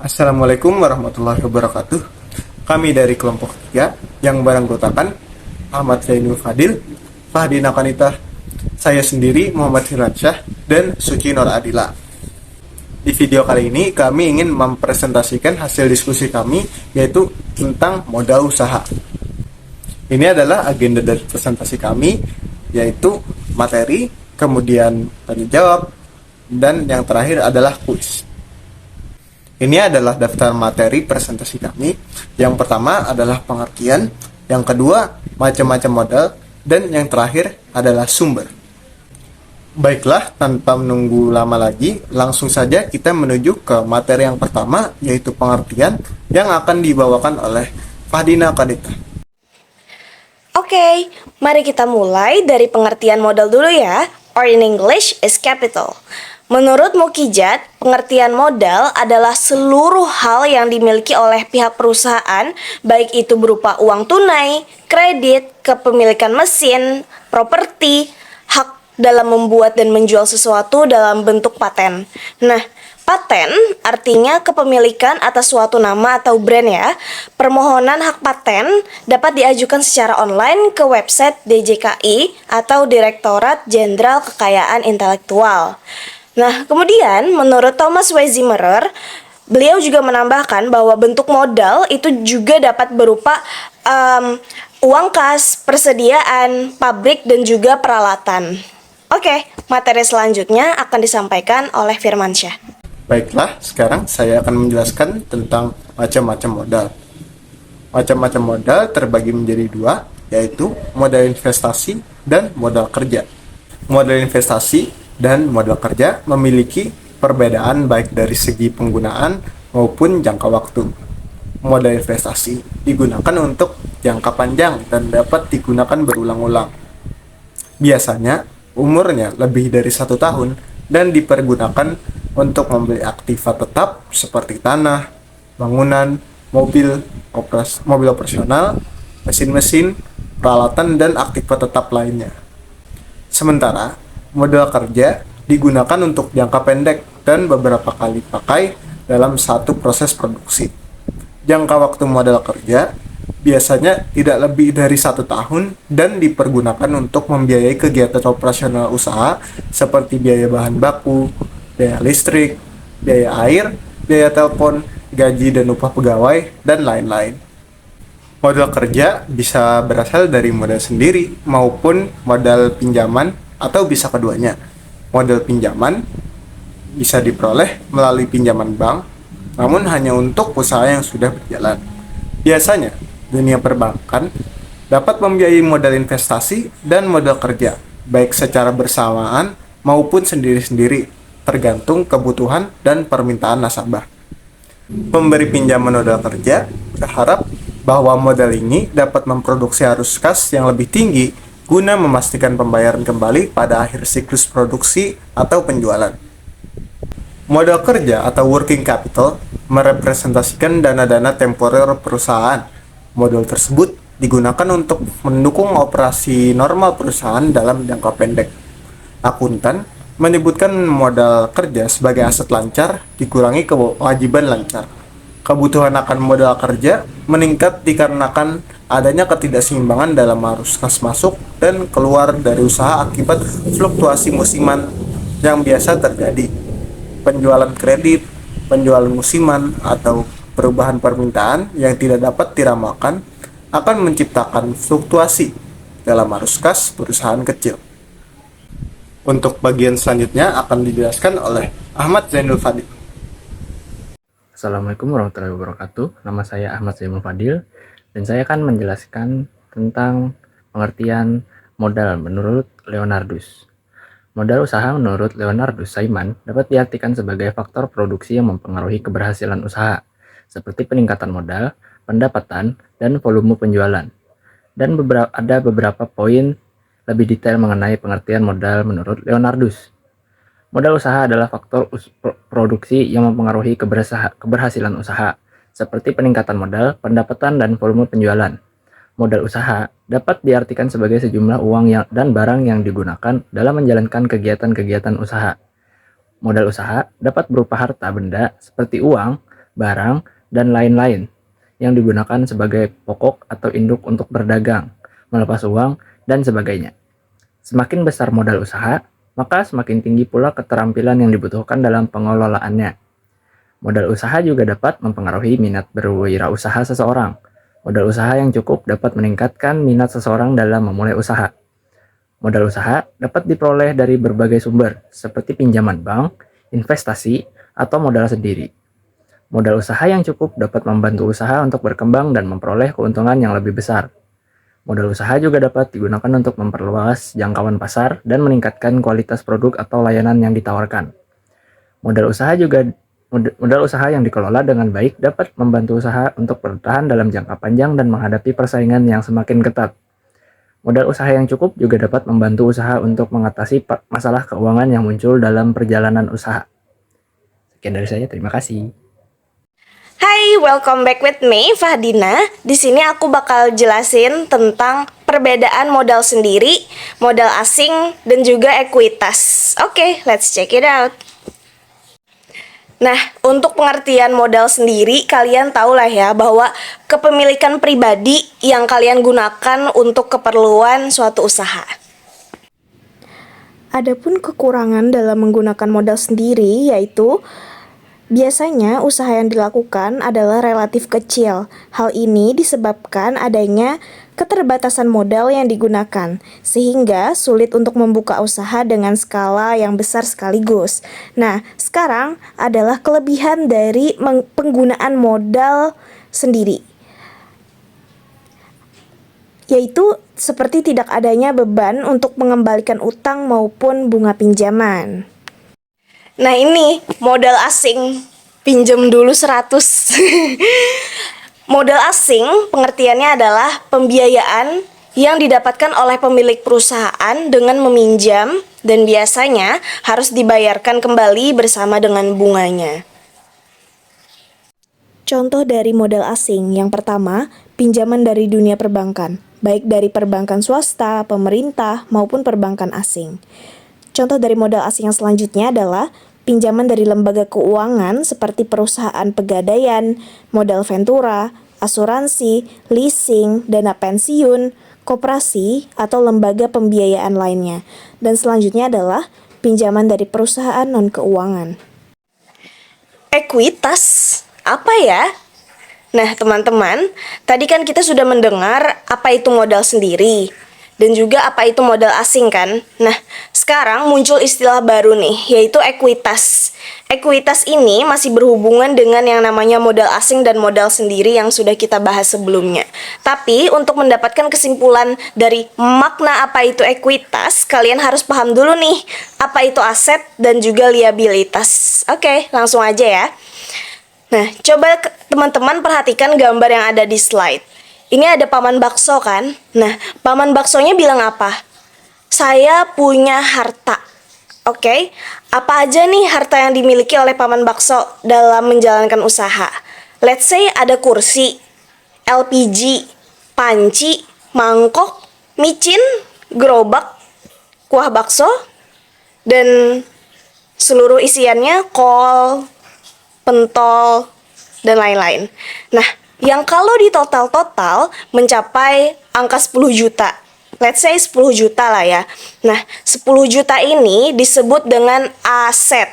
Assalamualaikum warahmatullahi wabarakatuh. Kami dari kelompok 3 yang beranggotakan Ahmad Zainul Fadil, Fahdi Nakanita, saya sendiri Muhammad Hiransyah, dan Suci Nur Adila. Di video kali ini kami ingin mempresentasikan hasil diskusi kami, yaitu tentang modal usaha. Ini adalah agenda dari presentasi kami, yaitu materi, kemudian tanya jawab, dan yang terakhir adalah kuis. Ini adalah daftar materi presentasi kami. Yang pertama adalah pengertian, yang kedua macam-macam modal, dan yang terakhir adalah sumber. Baiklah, tanpa menunggu lama lagi, langsung saja kita menuju ke materi yang pertama, yaitu pengertian yang akan dibawakan oleh Fahdina Kadita. Oke, mari kita mulai dari pengertian modal dulu ya, or in English is capital. Menurut Mukijat, pengertian modal adalah seluruh hal yang dimiliki oleh pihak perusahaan, baik itu berupa uang tunai, kredit, kepemilikan mesin, properti, hak dalam membuat dan menjual sesuatu dalam bentuk paten. Nah, paten artinya kepemilikan atas suatu nama atau brand ya. Permohonan hak paten dapat diajukan secara online ke website DJKI atau Direktorat Jenderal Kekayaan Intelektual. Nah, kemudian menurut Thomas W. Zimmerer, beliau juga menambahkan bahwa bentuk modal itu juga dapat berupa uang kas, persediaan, pabrik, dan juga peralatan. Oke, materi selanjutnya akan disampaikan oleh Firmansyah. Baiklah, sekarang saya akan menjelaskan tentang macam-macam modal. Macam-macam modal terbagi menjadi dua, yaitu modal investasi dan modal kerja. Modal investasi dan modal kerja memiliki perbedaan baik dari segi penggunaan maupun jangka waktu. Modal investasi digunakan untuk jangka panjang dan dapat digunakan berulang-ulang. Biasanya umurnya lebih dari 1 tahun dan dipergunakan untuk membeli aktiva tetap seperti tanah, bangunan, mobil operasional, mesin-mesin, peralatan, dan aktiva tetap lainnya. Sementara modal kerja digunakan untuk jangka pendek dan beberapa kali pakai dalam satu proses produksi. Jangka waktu modal kerja biasanya tidak lebih dari 1 tahun dan dipergunakan untuk membiayai kegiatan operasional usaha seperti biaya bahan baku, biaya listrik, biaya air, biaya telepon, gaji dan upah pegawai, dan lain-lain. Modal kerja bisa berasal dari modal sendiri maupun modal pinjaman atau bisa keduanya. Modal pinjaman bisa diperoleh melalui pinjaman bank, namun hanya untuk usaha yang sudah berjalan. Biasanya, dunia perbankan dapat membiayai modal investasi dan modal kerja, baik secara bersamaan maupun sendiri-sendiri, tergantung kebutuhan dan permintaan nasabah. Pemberi pinjaman modal kerja berharap bahwa modal ini dapat memproduksi arus kas yang lebih tinggi guna memastikan pembayaran kembali pada akhir siklus produksi atau penjualan. Modal kerja atau working capital merepresentasikan dana-dana temporer perusahaan. Modal tersebut digunakan untuk mendukung operasi normal perusahaan dalam jangka pendek. Akuntan menyebutkan modal kerja sebagai aset lancar dikurangi kewajiban lancar. Kebutuhan akan modal kerja meningkat dikarenakan adanya ketidakseimbangan dalam arus kas masuk dan keluar dari usaha akibat fluktuasi musiman yang biasa terjadi. Penjualan kredit, penjualan musiman, atau perubahan permintaan yang tidak dapat diramalkan akan menciptakan fluktuasi dalam arus kas perusahaan kecil. Untuk bagian selanjutnya akan dijelaskan oleh Ahmad Zainul Fadil. Assalamualaikum warahmatullahi wabarakatuh. Nama saya Ahmad Zainul Fadil dan saya akan menjelaskan tentang pengertian modal menurut Leonardus. Modal usaha menurut Leonardus Saiman dapat diartikan sebagai faktor produksi yang mempengaruhi keberhasilan usaha, seperti peningkatan modal, pendapatan, dan volume penjualan. Dan ada beberapa poin lebih detail mengenai pengertian modal menurut Leonardus. Modal usaha adalah faktor produksi yang mempengaruhi keberhasilan usaha, seperti peningkatan modal, pendapatan, dan volume penjualan. Modal usaha dapat diartikan sebagai sejumlah uang dan barang yang digunakan dalam menjalankan kegiatan-kegiatan usaha. Modal usaha dapat berupa harta benda seperti uang, barang, dan lain-lain yang digunakan sebagai pokok atau induk untuk berdagang, melepas uang, dan sebagainya. Semakin besar modal usaha, maka semakin tinggi pula keterampilan yang dibutuhkan dalam pengelolaannya. Modal usaha juga dapat mempengaruhi minat berwirausaha seseorang. Modal usaha yang cukup dapat meningkatkan minat seseorang dalam memulai usaha. Modal usaha dapat diperoleh dari berbagai sumber, seperti pinjaman bank, investasi, atau modal sendiri. Modal usaha yang cukup dapat membantu usaha untuk berkembang dan memperoleh keuntungan yang lebih besar. Modal usaha juga dapat digunakan untuk memperluas jangkauan pasar dan meningkatkan kualitas produk atau layanan yang ditawarkan. Modal usaha yang dikelola dengan baik dapat membantu usaha untuk bertahan dalam jangka panjang dan menghadapi persaingan yang semakin ketat. Modal usaha yang cukup juga dapat membantu usaha untuk mengatasi masalah keuangan yang muncul dalam perjalanan usaha. Sekian dari saya, terima kasih. Hai, welcome back with me, Fahdina. Di sini aku bakal jelasin tentang perbedaan modal sendiri, modal asing, dan juga ekuitas. Oke, let's check it out. Nah, untuk pengertian modal sendiri, kalian tahu lah ya bahwa kepemilikan pribadi yang kalian gunakan untuk keperluan suatu usaha. Adapun kekurangan dalam menggunakan modal sendiri yaitu biasanya usaha yang dilakukan adalah relatif kecil. Hal ini disebabkan adanya keterbatasan modal yang digunakan, sehingga sulit untuk membuka usaha dengan skala yang besar sekaligus. Nah, sekarang adalah kelebihan dari penggunaan modal sendiri, yaitu seperti tidak adanya beban untuk mengembalikan utang maupun bunga pinjaman. Nah ini modal asing, pinjam dulu 100. Modal asing pengertiannya adalah pembiayaan yang didapatkan oleh pemilik perusahaan dengan meminjam dan biasanya harus dibayarkan kembali bersama dengan bunganya. Contoh dari modal asing yang pertama, pinjaman dari dunia perbankan, baik dari perbankan swasta, pemerintah, maupun perbankan asing. Contoh dari modal asing yang selanjutnya adalah pinjaman dari lembaga keuangan seperti perusahaan pegadaian, modal ventura, asuransi, leasing, dana pensiun, koperasi, atau lembaga pembiayaan lainnya. Dan selanjutnya adalah pinjaman dari perusahaan non-keuangan. Ekuitas, apa ya? Nah teman-teman, tadi kan kita sudah mendengar apa itu modal sendiri dan juga apa itu modal asing kan. Nah sekarang muncul istilah baru nih, yaitu ekuitas. Ekuitas ini masih berhubungan dengan yang namanya modal asing dan modal sendiri yang sudah kita bahas sebelumnya. Tapi untuk mendapatkan kesimpulan dari makna apa itu ekuitas, kalian harus paham dulu nih apa itu aset dan juga liabilitas. Oke, langsung aja ya. Nah, coba teman-teman perhatikan gambar yang ada di slide. Ini ada paman bakso kan? Nah, paman baksonya bilang apa? Saya punya harta. Oke, apa aja nih harta yang dimiliki oleh paman bakso dalam menjalankan usaha? Let's say ada kursi, LPG, panci, mangkok, micin, gerobak, kuah bakso, dan seluruh isiannya kol, pentol, dan lain-lain. Nah, yang kalau di total mencapai angka 10 juta. Let's say 10 juta lah ya. Nah, 10 juta ini disebut dengan aset.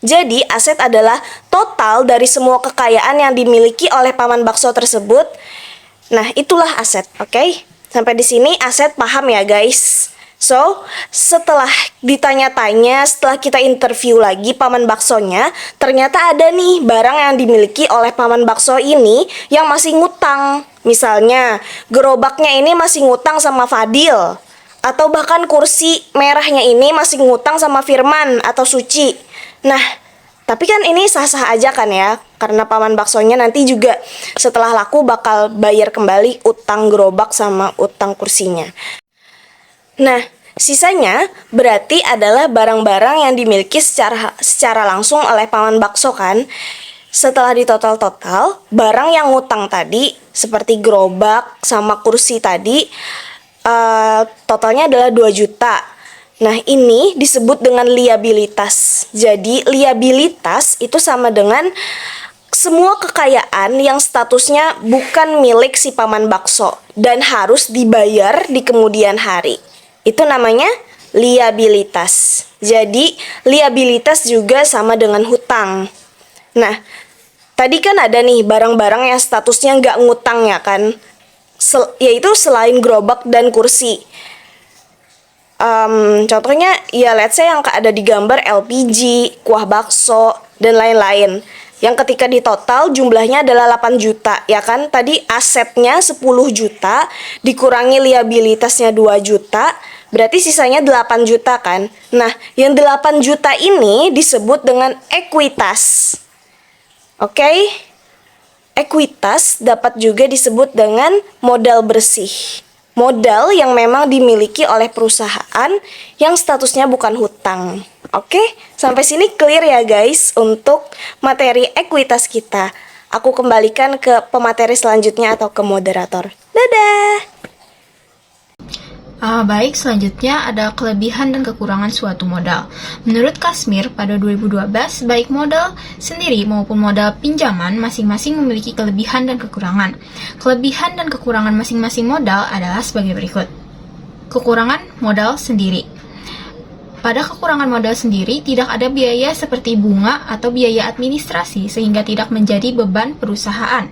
Jadi, aset adalah total dari semua kekayaan yang dimiliki oleh paman bakso tersebut. Nah, itulah aset, oke? Sampai di sini aset paham ya, guys? So, setelah ditanya-tanya, setelah kita interview lagi paman baksonya, ternyata ada nih barang yang dimiliki oleh paman bakso ini yang masih ngutang. Misalnya, gerobaknya ini masih ngutang sama Fadil. Atau bahkan kursi merahnya ini masih ngutang sama Firman atau Suci. Nah, tapi kan ini sah-sah aja kan ya, karena paman baksonya nanti juga setelah laku bakal bayar kembali utang gerobak sama utang kursinya. Nah, sisanya berarti adalah barang-barang yang dimiliki secara langsung oleh paman bakso kan. Setelah ditotal-total, barang yang ngutang tadi seperti gerobak sama kursi tadi totalnya adalah 2 juta. Nah, ini disebut dengan liabilitas. Jadi, liabilitas itu sama dengan semua kekayaan yang statusnya bukan milik si paman bakso dan harus dibayar di kemudian hari. Itu namanya liabilitas. Jadi, liabilitas juga sama dengan hutang. Nah, tadi kan ada nih barang-barang yang statusnya nggak ngutang ya kan? Yaitu selain gerobak dan kursi. Contohnya ya let's say yang ada di gambar LPG, kuah bakso, dan lain-lain. Yang ketika di total jumlahnya adalah 8 juta, ya kan? Tadi asetnya 10 juta, dikurangi liabilitasnya 2 juta, berarti sisanya 8 juta kan? Nah, yang 8 juta ini disebut dengan ekuitas. Oke? Ekuitas dapat juga disebut dengan modal bersih. Modal yang memang dimiliki oleh perusahaan yang statusnya bukan hutang. Oke, sampai sini clear ya guys untuk materi ekuitas kita. Aku kembalikan ke pemateri selanjutnya atau ke moderator. Dadah! Baik, selanjutnya ada kelebihan dan kekurangan suatu modal. Menurut Kasmir, pada 2012, baik modal sendiri maupun modal pinjaman masing-masing memiliki kelebihan dan kekurangan. Kelebihan dan kekurangan masing-masing modal adalah sebagai berikut. Kekurangan modal sendiri. Pada kekurangan modal sendiri, tidak ada biaya seperti bunga atau biaya administrasi sehingga tidak menjadi beban perusahaan.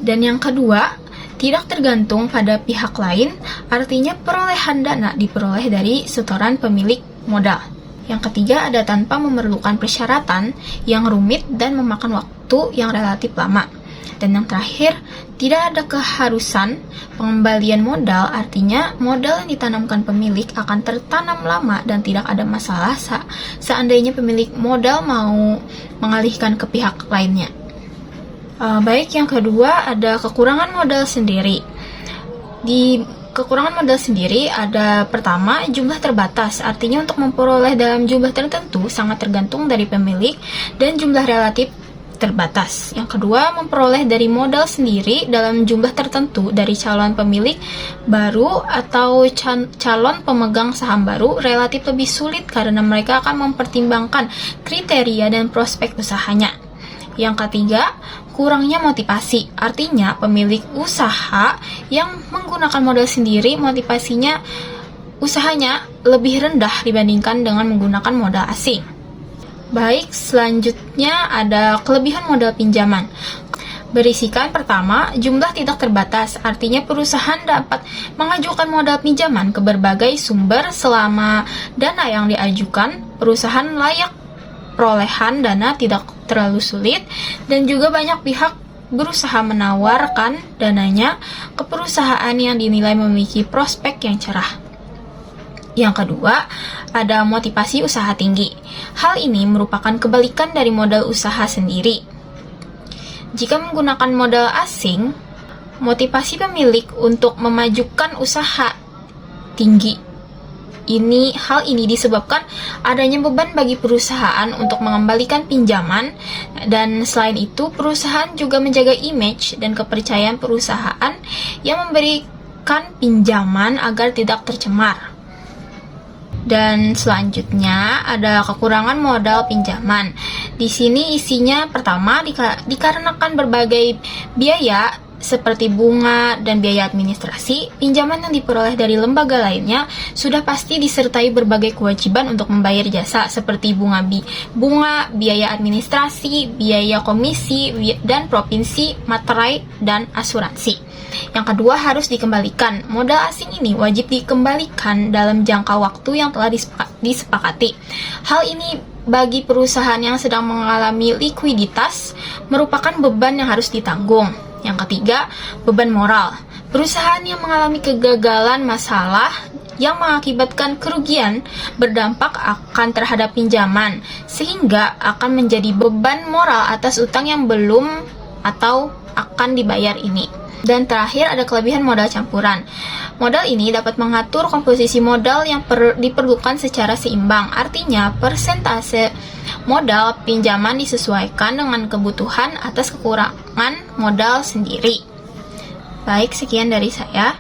Dan yang kedua, tidak tergantung pada pihak lain, artinya perolehan dana diperoleh dari setoran pemilik modal. Yang ketiga, ada tanpa memerlukan persyaratan yang rumit dan memakan waktu yang relatif lama. Dan yang terakhir, tidak ada keharusan pengembalian modal, artinya modal yang ditanamkan pemilik akan tertanam lama dan tidak ada masalah seandainya pemilik modal mau mengalihkan ke pihak lainnya. Baik, yang kedua ada kekurangan modal sendiri. Di kekurangan modal sendiri ada pertama, jumlah terbatas, artinya untuk memperoleh dalam jumlah tertentu sangat tergantung dari pemilik dan jumlah relatif terbatas. Yang kedua, memperoleh dari modal sendiri dalam jumlah tertentu dari calon pemilik baru atau calon pemegang saham baru relatif lebih sulit karena mereka akan mempertimbangkan kriteria dan prospek usahanya. Yang ketiga, kurangnya motivasi, artinya pemilik usaha yang menggunakan modal sendiri motivasinya usahanya lebih rendah dibandingkan dengan menggunakan modal asing. Baik, selanjutnya ada kelebihan modal pinjaman. Berisikan pertama, jumlah tidak terbatas, artinya perusahaan dapat mengajukan modal pinjaman ke berbagai sumber selama dana yang diajukan, perusahaan layak perolehan dana tidak terlalu sulit, dan juga banyak pihak berusaha menawarkan dananya ke perusahaan yang dinilai memiliki prospek yang cerah. Yang kedua, ada motivasi usaha tinggi. Hal ini merupakan kebalikan dari modal usaha sendiri. Jika menggunakan modal asing, motivasi pemilik untuk memajukan usaha tinggi. Hal ini disebabkan adanya beban bagi perusahaan untuk mengembalikan pinjaman, dan selain itu perusahaan juga menjaga image dan kepercayaan perusahaan yang memberikan pinjaman agar tidak tercemar. Dan selanjutnya ada kekurangan modal pinjaman. Di sini isinya pertama dikarenakan berbagai biaya seperti bunga dan biaya administrasi, pinjaman yang diperoleh dari lembaga lainnya sudah pasti disertai berbagai kewajiban untuk membayar jasa seperti bunga, biaya administrasi, biaya komisi, dan provinsi, materai, dan asuransi. Yang kedua, harus dikembalikan. Modal asing ini wajib dikembalikan dalam jangka waktu yang telah disepakati. Hal ini bagi perusahaan yang sedang mengalami likuiditas merupakan beban yang harus ditanggung. Yang ketiga, beban moral. Perusahaan yang mengalami kegagalan masalah yang mengakibatkan kerugian berdampak akan terhadap pinjaman, sehingga akan menjadi beban moral atas utang yang belum atau akan dibayar ini. Dan terakhir ada kelebihan modal campuran. Modal ini dapat mengatur komposisi modal yang diperlukan secara seimbang. Artinya, persentase modal pinjaman disesuaikan dengan kebutuhan atas kekurangan modal sendiri. Baik, sekian dari saya.